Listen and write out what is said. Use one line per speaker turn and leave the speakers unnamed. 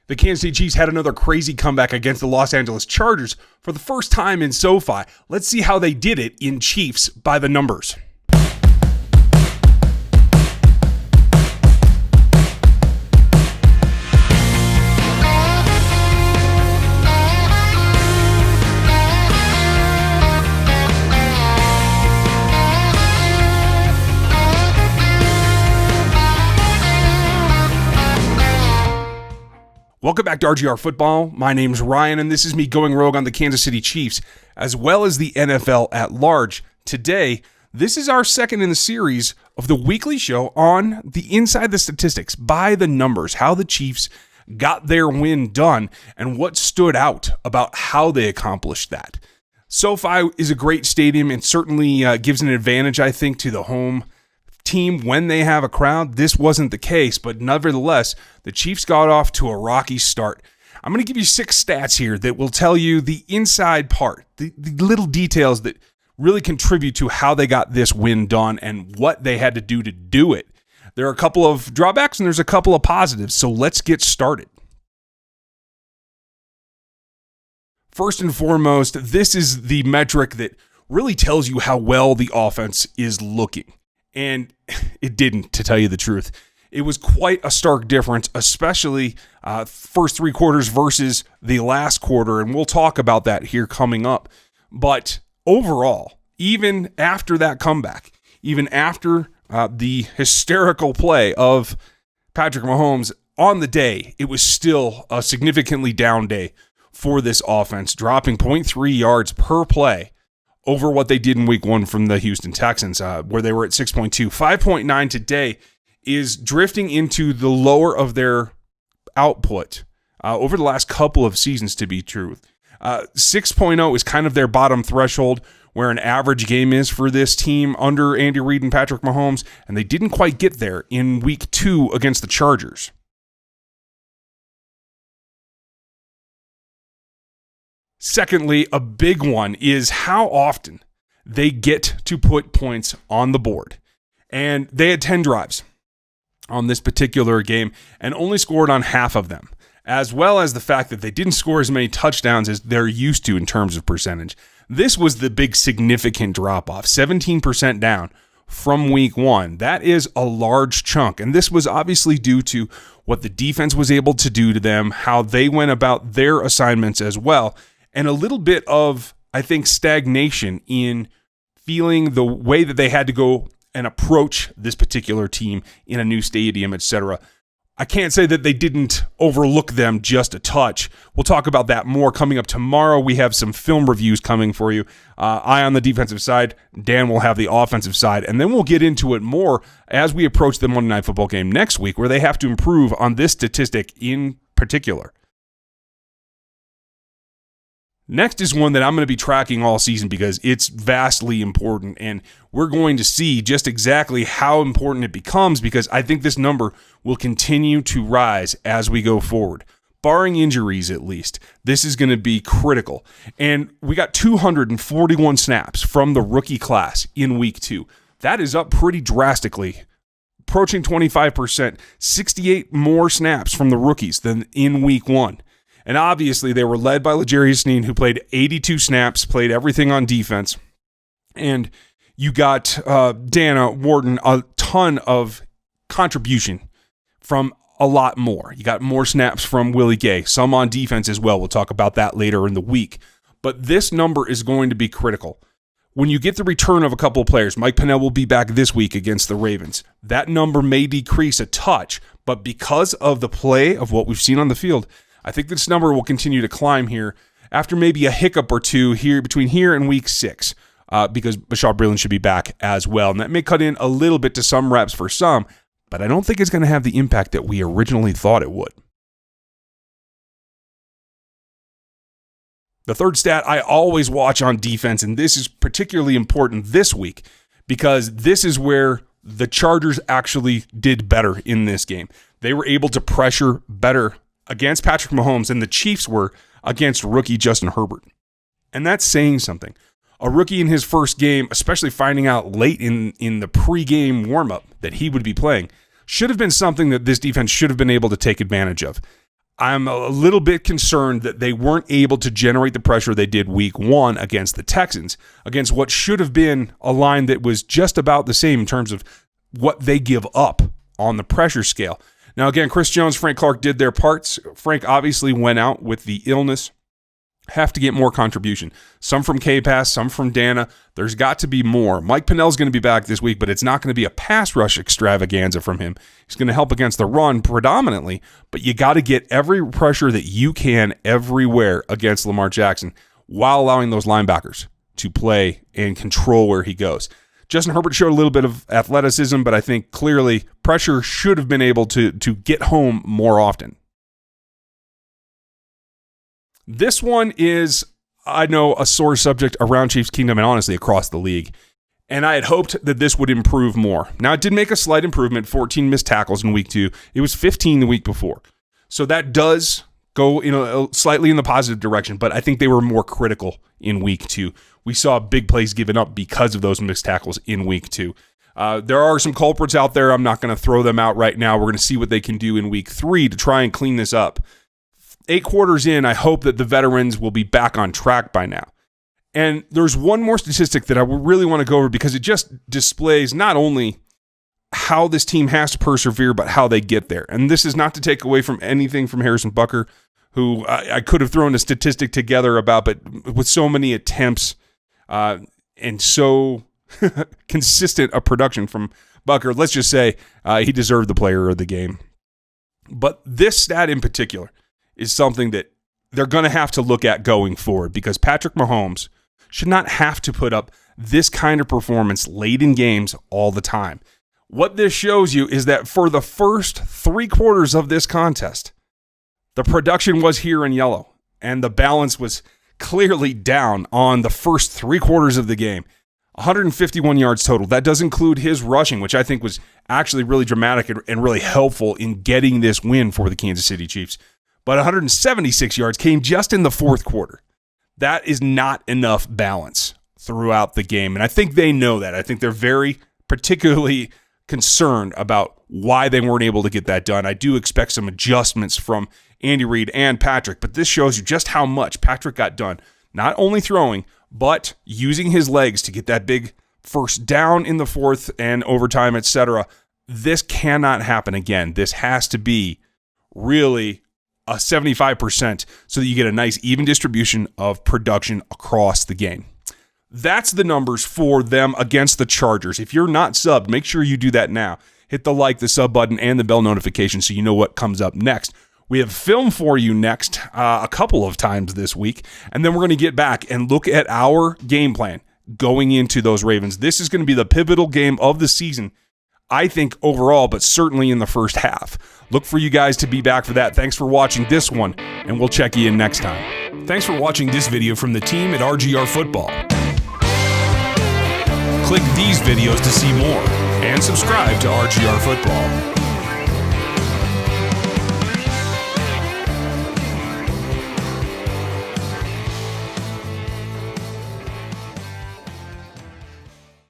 The Kansas City Chiefs had another crazy comeback against the Los Angeles Chargers for the first time in SoFi. Let's see how they did it in Chiefs by the numbers. Welcome back to RGR Football. My name's Ryan, and this is me going rogue on the Kansas City Chiefs, as well as the NFL at large. Today, this is our second in the series of the weekly show on the Inside the Statistics, by the numbers, how the Chiefs got their win done, and what stood out about how they accomplished that. SoFi is a great stadium and certainly gives an advantage, I think, to the home team when they have a crowd. This wasn't the case, but nevertheless, the Chiefs got off to a rocky start. I'm going to give you 6 stats here that will tell you the inside part, the little details that really contribute to how they got this win done and what they had to do it. There are a couple of drawbacks and there's a couple of positives, so let's get started. First and foremost, this is the metric that really tells you how well the offense is looking. And it didn't, to tell you the truth. It was quite a stark difference, especially first 3 quarters versus the last quarter, and we'll talk about that here coming up. But overall, even after that comeback, even after the hysterical play of Patrick Mahomes on the day, it was still a significantly down day for this offense, dropping 0.3 yards per play over what they did in week 1 from the Houston Texans, where they were at 6.2. 5.9 today is drifting into the lower of their output over the last couple of seasons, to be true. 6.0 is kind of their bottom threshold, where an average game is for this team under Andy Reid and Patrick Mahomes, and they didn't quite get there in week 2 against the Chargers. Secondly, a big one is how often they get to put points on the board. And they had 10 drives on this particular game and only scored on half of them, as well as the fact that they didn't score as many touchdowns as they're used to in terms of percentage. This was the big significant drop-off, 17% down from week 1. That is a large chunk, and this was obviously due to what the defense was able to do to them, how they went about their assignments as well, and a little bit of, I think, stagnation in feeling the way that they had to go and approach this particular team in a new stadium, etc. I can't say that they didn't overlook them just a touch. We'll talk about that more coming up tomorrow. We have some film reviews coming for you. I on the defensive side, Dan will have the offensive side, and then we'll get into it more as we approach the Monday Night Football game next week, where they have to improve on this statistic in particular. Next is one that I'm going to be tracking all season because it's vastly important, and we're going to see just exactly how important it becomes because I think this number will continue to rise as we go forward. Barring injuries, at least, this is going to be critical. And we got 241 snaps from the rookie class in week 2. That is up pretty drastically, approaching 25%, 68 more snaps from the rookies than in week 1. And obviously, they were led by L'Jarius Sneed, who played 82 snaps, played everything on defense. And you got Dana Wharton, a ton of contribution from a lot more. You got more snaps from Willie Gay, some on defense as well. We'll talk about that later in the week. But this number is going to be critical. When you get the return of a couple of players, Mike Pennell will be back this week against the Ravens. That number may decrease a touch, but because of the play of what we've seen on the field, I think this number will continue to climb here after maybe a hiccup or two here between here and week 6 because Bashaud Breeland should be back as well. And that may cut in a little bit to some reps for some, but I don't think it's going to have the impact that we originally thought it would. The third stat I always watch on defense, and this is particularly important this week because this is where the Chargers actually did better in this game. They were able to pressure better against Patrick Mahomes than the Chiefs were against rookie Justin Herbert. And that's saying something. A rookie in his first game, especially finding out late in the pregame warmup that he would be playing, should have been something that this defense should have been able to take advantage of. I'm a little bit concerned that they weren't able to generate the pressure they did week 1 against the Texans, against what should have been a line that was just about the same in terms of what they give up on the pressure scale. Now, again, Chris Jones, Frank Clark did their parts. Frank obviously went out with the illness. Have to get more contribution. Some from K-Pass, some from Dana. There's got to be more. Mike Pennell's going to be back this week, but it's not going to be a pass rush extravaganza from him. He's going to help against the run predominantly, but you got to get every pressure that you can everywhere against Lamar Jackson while allowing those linebackers to play and control where he goes. Justin Herbert showed a little bit of athleticism, but I think clearly pressure should have been able to get home more often. This one is, I know, a sore subject around Chiefs Kingdom and honestly across the league. And I had hoped that this would improve more. Now, it did make a slight improvement, 14 missed tackles in week 2. It was 15 the week before. So that does go slightly in the positive direction, but I think they were more critical in week 2. We saw big plays given up because of those missed tackles in week 2. There are some culprits out there. I'm not going to throw them out right now. We're going to see what they can do in week 3 to try and clean this up. 8 quarters in, I hope that the veterans will be back on track by now. And there's one more statistic that I really want to go over because it just displays not only how this team has to persevere, but how they get there. And this is not to take away from anything from Harrison Butker, who I could have thrown a statistic together about, but with so many attempts and so consistent a production from Butker, let's just say he deserved the player of the game. But this stat in particular is something that they're going to have to look at going forward because Patrick Mahomes should not have to put up this kind of performance late in games all the time. What this shows you is that for the first 3 quarters of this contest, the production was here in yellow, and the balance was clearly down on the first 3 quarters of the game. 151 yards total. That does include his rushing, which I think was actually really dramatic and really helpful in getting this win for the Kansas City Chiefs. But 176 yards came just in the 4th quarter. That is not enough balance throughout the game. And I think they know that. I think they're very particularly concerned about why they weren't able to get that done. I do expect some adjustments from Andy Reid and Patrick, but this shows you just how much Patrick got done. Not only throwing, but using his legs to get that big first down in the 4th and overtime, etc. This cannot happen again. This has to be really a 75% so that you get a nice even distribution of production across the game. That's the numbers for them against the Chargers. If you're not subbed, make sure you do that now. Hit the like, the sub button, and the bell notification so you know what comes up next. We have film for you next a couple of times this week, and then we're going to get back and look at our game plan going into those Ravens. This is going to be the pivotal game of the season, I think, overall, but certainly in the first half. Look for you guys to be back for that. Thanks for watching this one, and we'll check you in next time. Thanks for watching this video from the team at RGR Football. Click these videos to see more, and subscribe to RGR Football.